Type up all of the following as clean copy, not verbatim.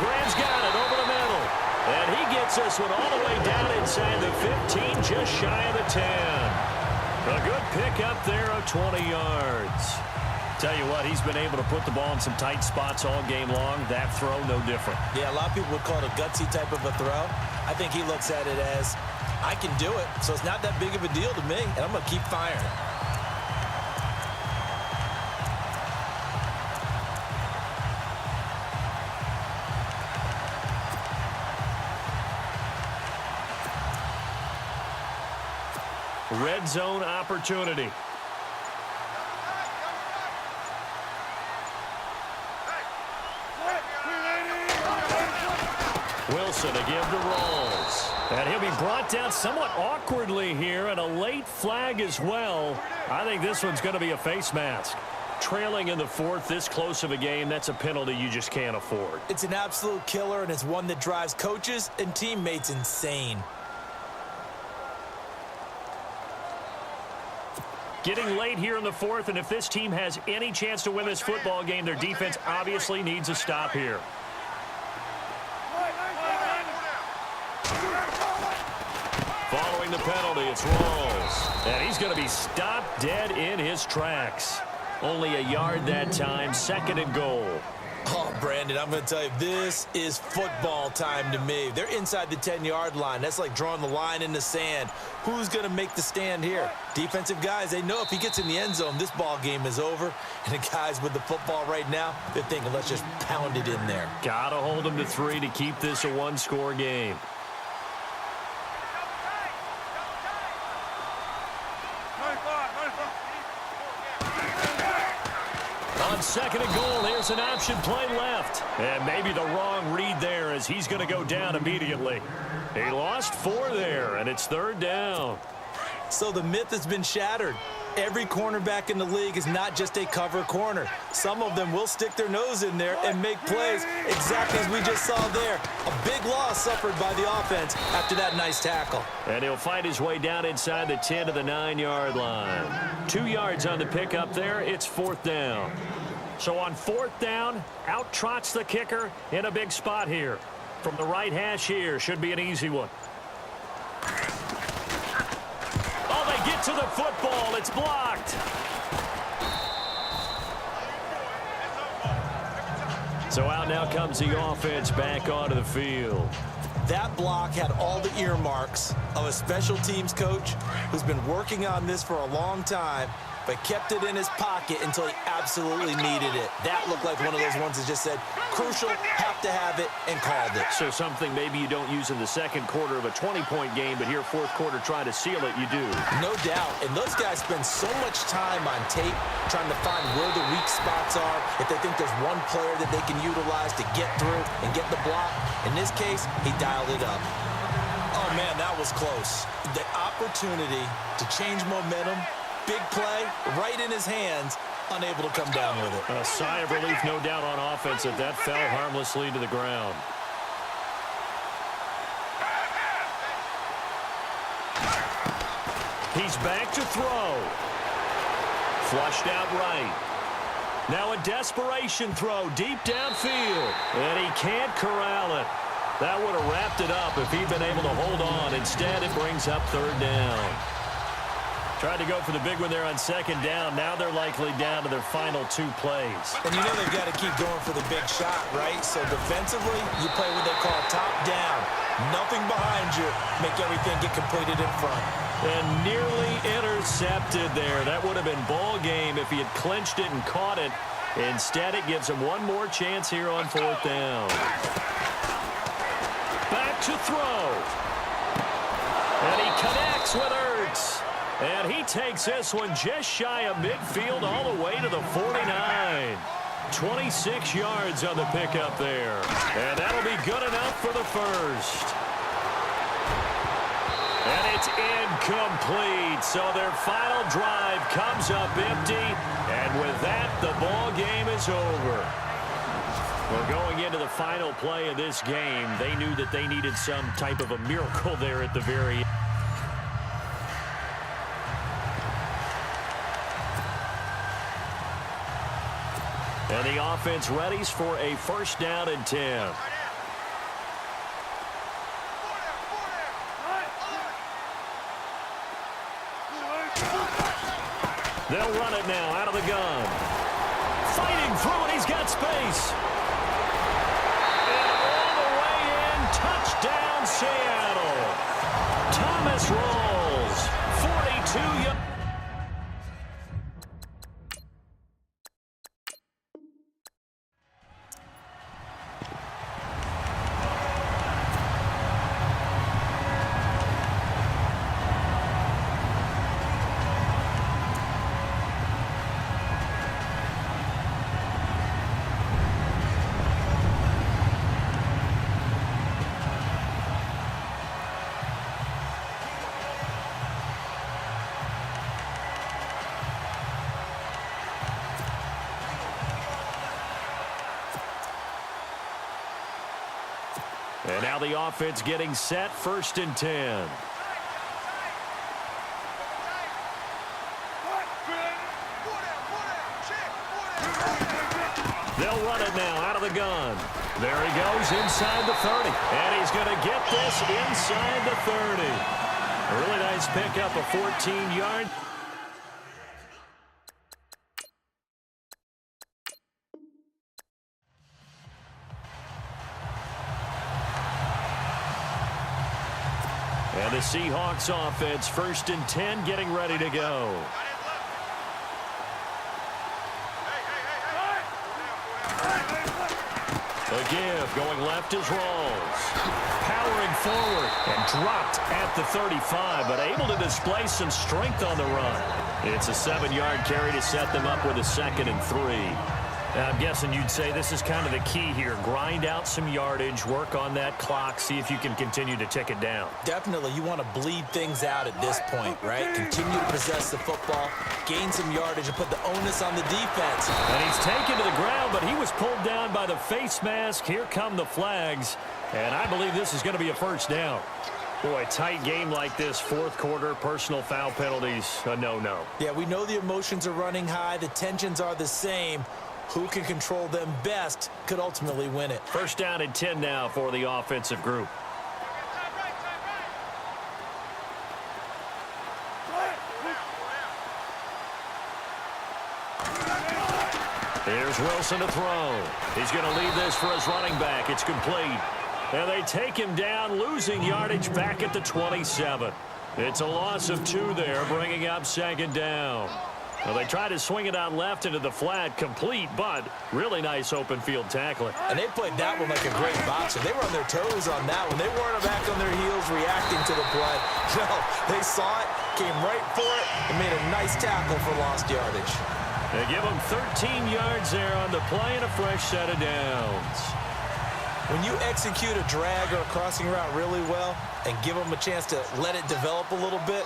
Graham's got it over the middle. And he gets this one all the way down inside the 15, just shy of the 10. A good pick up there of 20 yards. Tell you what, he's been able to put the ball in some tight spots all game long. That throw, no different. Yeah, a lot of people would call it a gutsy type of a throw. I think he looks at it as, I can do it, so it's not that big of a deal to me, and I'm going to keep firing. Red zone opportunity. Wilson to give to Rawls. And he'll be brought down somewhat awkwardly here, and a late flag as well. I think this one's going to be a face mask. Trailing in the fourth, this close of a game, that's a penalty you just can't afford. It's an absolute killer, and it's one that drives coaches and teammates insane. Getting late here in the fourth, and if this team has any chance to win this football game, their defense obviously needs a stop here. Following the penalty, it's Rawls. And he's going to be stopped dead in his tracks. Only a yard that time, 2nd and goal. Oh, Brandon, I'm going to tell you, this is football time to me. They're inside the 10-yard line. That's like drawing the line in the sand. Who's going to make the stand here? Defensive guys, they know if he gets in the end zone, this ball game is over. And the guys with the football right now, they're thinking, let's just pound it in there. Got to hold them to 3 to keep this a one-score game. On 2nd and goal, here's an option play left. And maybe the wrong read there as he's going to go down immediately. He lost 4 there, and it's 3rd down. So the myth has been shattered. Every cornerback in the league is not just a cover corner. Some of them will stick their nose in there and make plays exactly as we just saw there. A big loss suffered by the offense after that nice tackle. And he'll fight his way down inside the 10 to the 9-yard line. 2 yards on the pickup there. It's 4th down. So on 4th down, out trots the kicker in a big spot here. From the right hash here, should be an easy one. Oh, they get to the football. It's blocked. So out now comes the offense back onto the field. That block had all the earmarks of a special teams coach who's been working on this for a long time, but kept it in his pocket until he absolutely needed it. That looked like one of those ones that just said, crucial, have to have it, and called it. So something maybe you don't use in the second quarter of a 20-point game, but here 4th quarter trying to seal it, you do. No doubt. And those guys spend so much time on tape trying to find where the weak spots are, if they think there's one player that they can utilize to get through and get the block. In this case, he dialed it up. Oh, man, that was close. The opportunity to change momentum, big play, right in his hands, unable to come down with it. A sigh of relief, no doubt, on offense that fell harmlessly to the ground. He's back to throw. Flushed out right. Now a desperation throw deep downfield. And he can't corral it. That would have wrapped it up if he'd been able to hold on. Instead, it brings up 3rd down. Tried to go for the big one there on 2nd down. Now they're likely down to their final 2 plays. And you know they've got to keep going for the big shot, right? So defensively, you play what they call top down. Nothing behind you. Make everything get completed in front. And nearly intercepted there. That would have been ball game if he had clinched it and caught it. Instead, it gives him one more chance here on 4th down. Back to throw. And he connects with Ertz. And he takes this one just shy of midfield all the way to the 49. 26 yards on the pickup there. And that'll be good enough for the first. And it's incomplete. So their final drive comes up empty. And with that, the ball game is over. Well, going into the final play of this game, they knew that they needed some type of a miracle there at the very end. And the offense readies for a 1st down and 10. They'll run it now out of the gun. Fighting through it. He's got space. And all the way in. Touchdown, Seattle. Thomas rolls. 42 yards. And now the offense getting set, 1st and 10. They'll run it now out of the gun. There he goes inside the 30. And he's going to get this inside the 30. A really nice pickup, a 14-yard. And the Seahawks offense, 1st and 10, getting ready to go. The give going left is Rawls. Powering forward and dropped at the 35, but able to display some strength on the run. It's a 7-yard carry to set them up with a 2nd and 3. Now, I'm guessing you'd say this is kind of the key here. Grind out some yardage, work on that clock, see if you can continue to tick it down. Definitely. You want to bleed things out at this point, right? Continue to possess the football, gain some yardage, and put the onus on the defense. And he's taken to the ground, but he was pulled down by the face mask. Here come the flags, and I believe this is going to be a 1st down. Boy, tight game like this, 4th quarter, personal foul penalties, a no-no. Yeah, we know the emotions are running high. The tensions are the same. Who can control them best could ultimately win it. 1st down and 10 now for the offensive group. Here's Wilson to throw. He's going to leave this for his running back. It's complete. And they take him down, losing yardage back at the 27. It's a loss of 2 there, bringing up 2nd down. Well, they tried to swing it out left into the flat, complete, but really nice open field tackling. And they played that one like a great boxer. They were on their toes on that one. They weren't back on their heels reacting to the play. No, they saw it, came right for it, and made a nice tackle for lost yardage. They give them 13 yards there on the play and a fresh set of downs. When you execute a drag or a crossing route really well and give them a chance to let it develop a little bit,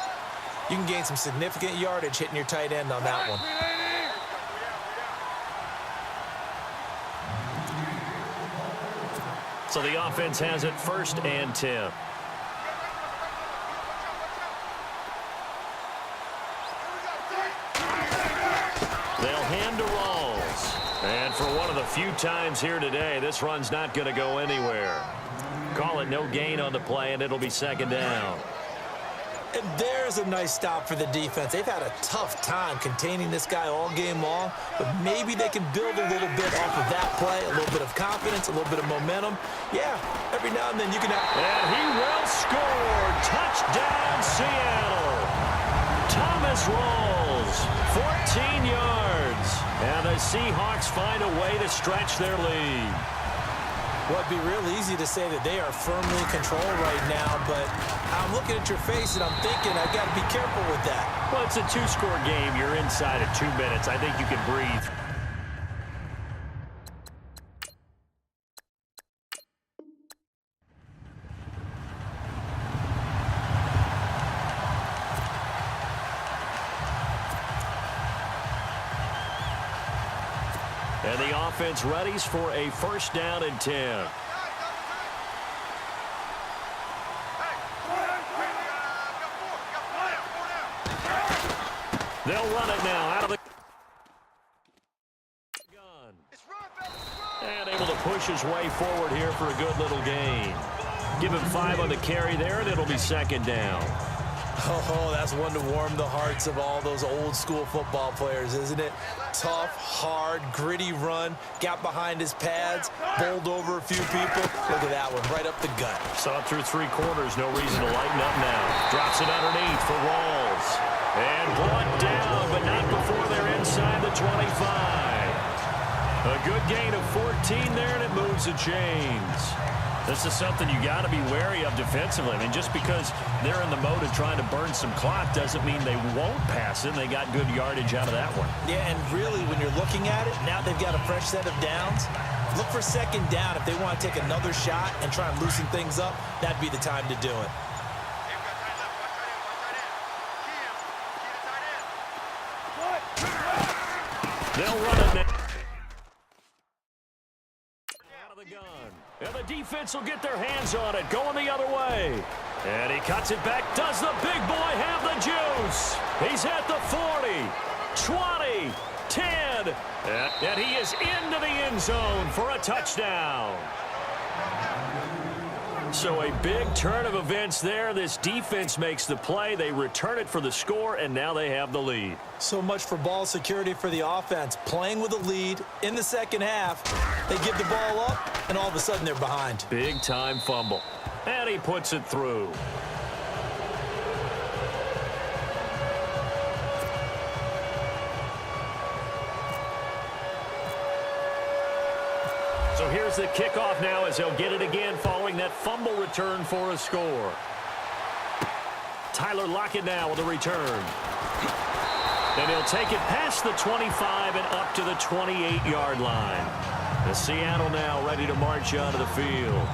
you can gain some significant yardage hitting your tight end on that one. So the offense has it 1st and 10. They'll hand to Rawls. And for one of the few times here today, this run's not going to go anywhere. Call it no gain on the play, and it'll be 2nd down. And there's a nice stop for the defense. They've had a tough time containing this guy all game long, but maybe they can build a little bit off of that play, a little bit of confidence, a little bit of momentum. Yeah, every now and then you can have... And he will score. Touchdown, Seattle. Thomas Rawls, 14 yards. And the Seahawks find a way to stretch their lead. Well, it'd be real easy to say that they are firmly in control right now, but I'm looking at your face and I'm thinking I've got to be careful with that. Well, it's a 2-score game. You're inside of 2 minutes. I think you can breathe. And the offense readies for a 1st down and 10. They'll run it now out of the gun. And able to push his way forward here for a good little gain. Give him 5 on the carry there, and it'll be 2nd down. Oh, that's one to warm the hearts of all those old school football players, isn't it? Tough, hard, gritty run, got behind his pads, bowled over a few people. Look at that one, right up the gut. Saw it through 3 quarters, no reason to lighten up now. Drops it underneath for Rawls. And brought down, but not before they're inside the 25. A good gain of 14 there, and it moves the chains. This is something you got to be wary of defensively. I mean, just because they're in the mode of trying to burn some clock doesn't mean they won't pass it. They got good yardage out of that one. Yeah, and really, when you're looking at it, now they've got a fresh set of downs. Look for second down. If they want to take another shot and try and loosen things up, that'd be the time to do it. They'll run it now. Out of the gun. And the defense will get their hands on it, going the other way. And he cuts it back. Does the big boy have the juice? He's at the 40, 20, 10. And he is into the end zone for a touchdown. So a big turn of events there. This defense makes the play. They return it for the score, and now they have the lead. So much for ball security for the offense. Playing with a lead in the second half. They give the ball up, and all of a sudden they're behind. Big-time fumble. And he puts it through. So here's the kickoff now as they'll get it again following that fumble return for a score. Tyler Lockett now with a return. And he'll take it past the 25 and up to the 28-yard line. The Seattle now ready to march onto the field.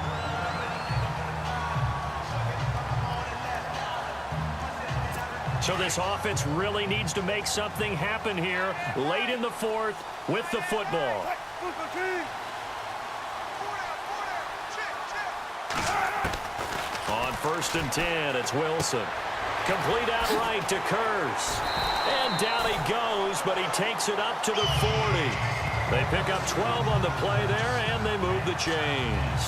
So this offense really needs to make something happen here late in the fourth with the football. On 1st and 10, it's Wilson. Complete outright to Curse. And down he goes, but he takes it up to the 40. They pick up 12 on the play there, and they move the chains.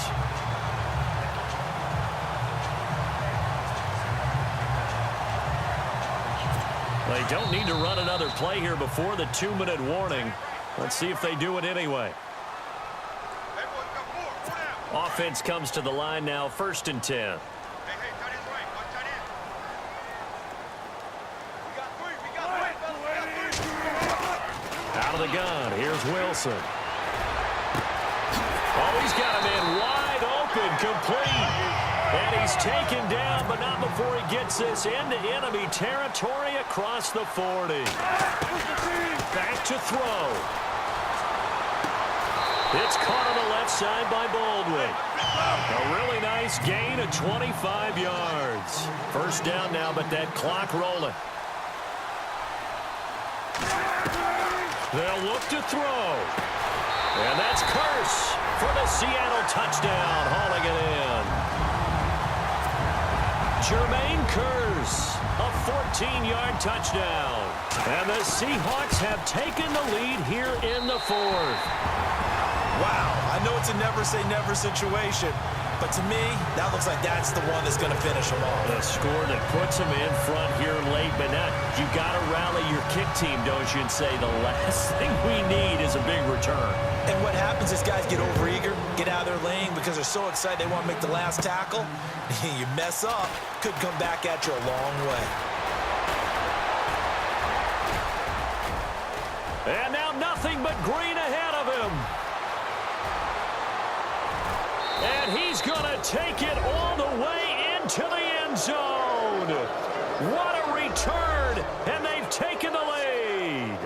They don't need to run another play here before the 2-minute warning. Let's see if they do it anyway. Offense comes to the line now, 1st and 10. Out of the gun, here's Wilson. Oh, he's got a man wide open, complete. And he's taken down, but not before he gets this into enemy territory across the 40. Back to throw. It's caught on the left side by Baldwin. A really nice gain of 25 yards. 1st down now, but that clock rolling. They'll look to throw. And that's Curse for the Seattle touchdown, hauling it in. Jermaine Curse, a 14-yard touchdown. And the Seahawks have taken the lead here in the 4th. Wow, I know it's a never-say-never situation, but to me, that looks like that's the one that's going to finish them off. A score that puts them in front here late, but now you got to rally your kick team, don't you, and say the last thing we need is a big return. And what happens is guys get overeager, get out of their lane because they're so excited they want to make the last tackle. You mess up, could come back at you a long way. And now nothing but green ahead of him. And he's going to take it all the way into the end zone. What a return, and they've taken the lead.